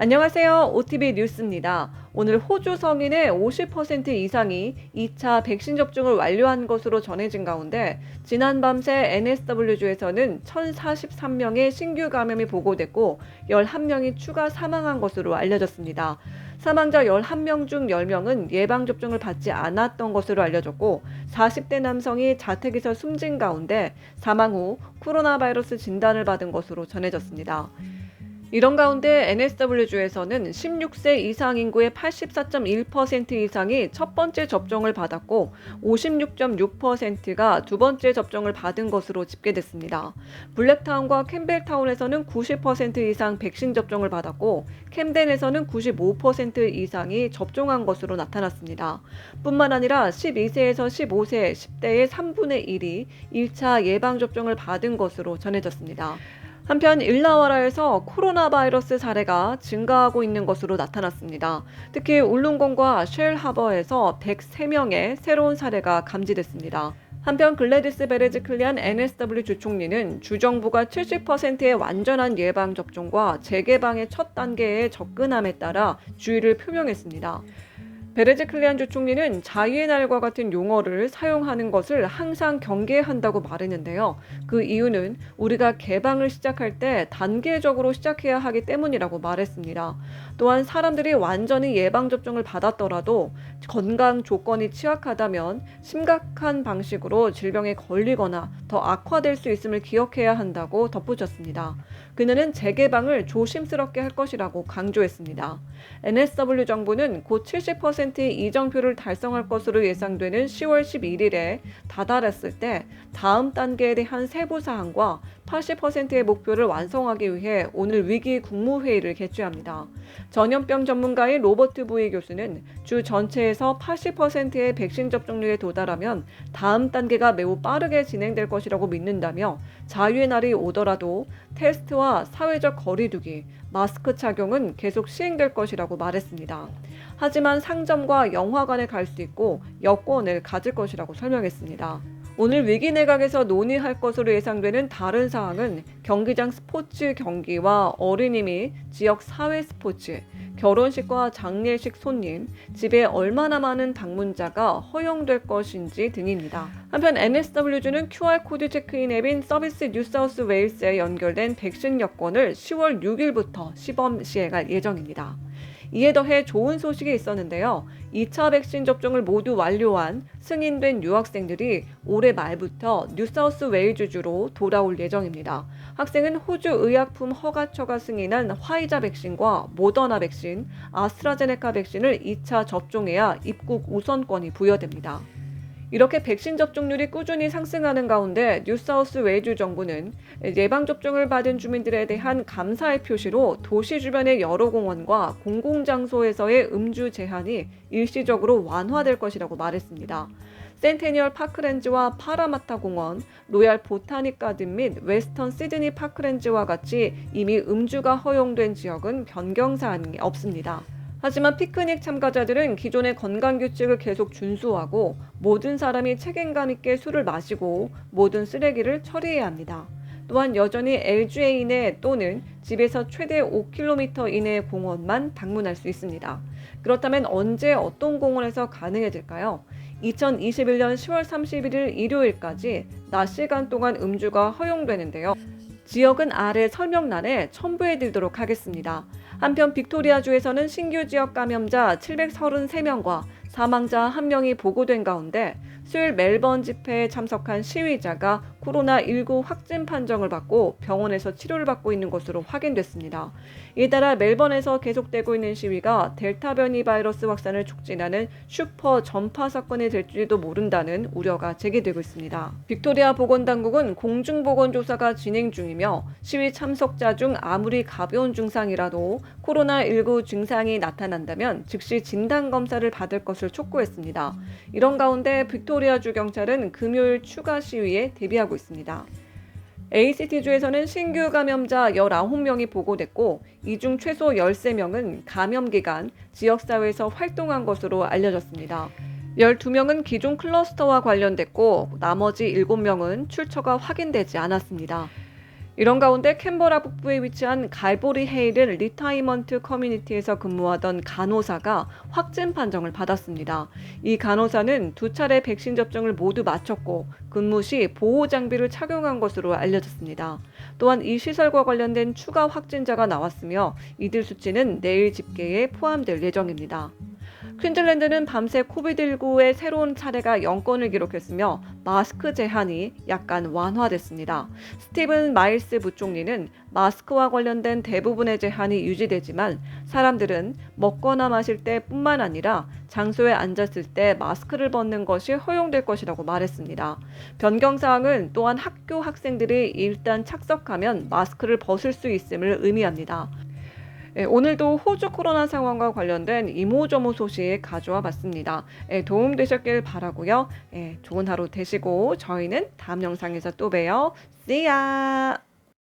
안녕하세요. OTV 뉴스입니다. 오늘 호주 성인의 50% 이상이 2차 백신 접종을 완료한 것으로 전해진 가운데 지난 밤새 NSW주에서는 1,043명의 신규 감염이 보고됐고 11명이 추가 사망한 것으로 알려졌습니다. 사망자 11명 중 10명은 예방접종을 받지 않았던 것으로 알려졌고 40대 남성이 자택에서 숨진 가운데 사망 후 코로나 바이러스 진단을 받은 것으로 전해졌습니다. 이런 가운데 NSW주에서는 16세 이상 인구의 84.1% 이상이 첫 번째 접종을 받았고 56.6%가 두 번째 접종을 받은 것으로 집계됐습니다. 블랙타운과 캠벨타운에서는 90% 이상 백신 접종을 받았고 캠덴에서는 95% 이상이 접종한 것으로 나타났습니다. 뿐만 아니라 12세에서 15세 10대의 3분의 1이 1차 예방접종을 받은 것으로 전해졌습니다. 한편 일라와라에서 코로나 바이러스 사례가 증가하고 있는 것으로 나타났습니다. 특히 울룬건과 쉘하버에서 103명의 새로운 사례가 감지됐습니다. 한편 글래디스 베레즈클리안 NSW 주총리는 주정부가 70%의 완전한 예방접종과 재개방의 첫 단계에 접근함에 따라 주의를 표명했습니다. 베레즈클리안 주총리는 자유의 날과 같은 용어를 사용하는 것을 항상 경계한다고 말했는데요. 그 이유는 우리가 개방을 시작할 때 단계적으로 시작해야 하기 때문이라고 말했습니다. 또한 사람들이 완전히 예방접종을 받았더라도 건강 조건이 취약하다면 심각한 방식으로 질병에 걸리거나 더 악화될 수 있음을 기억해야 한다고 덧붙였습니다. 그는 재개방을 조심스럽게 할 것이라고 강조했습니다. NSW 정부는 곧 70% 이정표를 달성할 것으로 예상되는 10월 11일에 다다랐을 때 다음 단계에 대한 세부 사항과 80%의 목표를 완성하기 위해 오늘 위기 국무회의를 개최합니다. 전염병 전문가인 로버트 부이 교수는 주 전체에서 80%의 백신 접종률에 도달하면 다음 단계가 매우 빠르게 진행될 것이라고 믿는다며 자유의 날이 오더라도 테스트와 사회적 거리두기, 마스크 착용은 계속 시행될 것이라고 말했습니다. 하지만 상점과 영화관에 갈 수 있고 여권을 가질 것이라고 설명했습니다. 오늘 위기 내각에서 논의할 것으로 예상되는 다른 사항은 경기장 스포츠 경기와 어린이 및 지역 사회 스포츠, 결혼식과 장례식 손님, 집에 얼마나 많은 방문자가 허용될 것인지 등입니다. 한편 NSW주는 QR코드 체크인 앱인 서비스 뉴사우스 웨일스에 연결된 백신 여권을 10월 6일부터 시범 시행할 예정입니다. 이에 더해 좋은 소식이 있었는데요. 2차 백신 접종을 모두 완료한 승인된 유학생들이 올해 말부터 뉴사우스 웨일즈주로 돌아올 예정입니다. 학생은 호주 의약품 허가처가 승인한 화이자 백신과 모더나 백신, 아스트라제네카 백신을 2차 접종해야 입국 우선권이 부여됩니다. 이렇게 백신 접종률이 꾸준히 상승하는 가운데 뉴사우스 웨일즈 정부는 예방접종을 받은 주민들에 대한 감사의 표시로 도시 주변의 여러 공원과 공공장소에서의 음주 제한이 일시적으로 완화될 것이라고 말했습니다. 센테니얼 파크렌즈와 파라마타 공원, 로얄 보타닉 가든 및 웨스턴 시드니 파크렌즈와 같이 이미 음주가 허용된 지역은 변경 사항이 없습니다. 하지만 피크닉 참가자들은 기존의 건강규칙을 계속 준수하고 모든 사람이 책임감 있게 술을 마시고 모든 쓰레기를 처리해야 합니다. 또한 여전히 LGA 이내 또는 집에서 최대 5km 이내의 공원만 방문할 수 있습니다. 그렇다면 언제 어떤 공원에서 가능해질까요? 2021년 10월 31일 일요일까지 낮 시간 동안 음주가 허용되는데요. 지역은 아래 설명란에 첨부해드리도록 하겠습니다. 한편 빅토리아주에서는 신규 지역 감염자 733명과 사망자 1명이 보고된 가운데 수요일 멜번 집회에 참석한 시위자가 코로나19 확진 판정을 받고 병원에서 치료를 받고 있는 것으로 확인됐습니다. 이에 따라 멜번에서 계속되고 있는 시위가 델타 변이 바이러스 확산을 촉진하는 슈퍼 전파 사건이 될지도 모른다는 우려가 제기되고 있습니다. 빅토리아 보건당국은 공중보건조사가 진행 중이며 시위 참석자 중 아무리 가벼운 증상이라도 코로나19 증상이 나타난다면 즉시 진단검사를 받을 것을 촉구했습니다. 이런 가운데 빅토리아주 경찰은 금요일 추가 시위에 대비하고 있습니다. ACT주에서는 신규 감염자 19명이 보고됐고 이 중 최소 13명은 감염 기간 지역사회에서 활동한 것으로 알려졌습니다. 12명은 기존 클러스터와 관련됐고 나머지 7명은 출처가 확인되지 않았습니다. 이런 가운데 캔버라 북부에 위치한 갈보리 헤일은 리타이먼트 커뮤니티에서 근무하던 간호사가 확진 판정을 받았습니다. 이 간호사는 2차례 백신 접종을 모두 마쳤고 근무 시 보호 장비를 착용한 것으로 알려졌습니다. 또한 이 시설과 관련된 추가 확진자가 나왔으며 이들 수치는 내일 집계에 포함될 예정입니다. 퀸즐랜드는 밤새 코비드19의 새로운 사례가 0건을 기록했으며 마스크 제한이 약간 완화됐습니다. 스티븐 마일스 부총리는 마스크와 관련된 대부분의 제한이 유지되지만 사람들은 먹거나 마실 때뿐만 아니라 장소에 앉았을 때 마스크를 벗는 것이 허용될 것이라고 말했습니다. 변경사항은 또한 학교 학생들이 일단 착석하면 마스크를 벗을 수 있음을 의미합니다. 오늘도 호주 코로나 상황과 관련된 이모저모 소식 가져와 봤습니다. 도움되셨길 바라고요. 좋은 하루 되시고 저희는 다음 영상에서 또 봬요. See ya!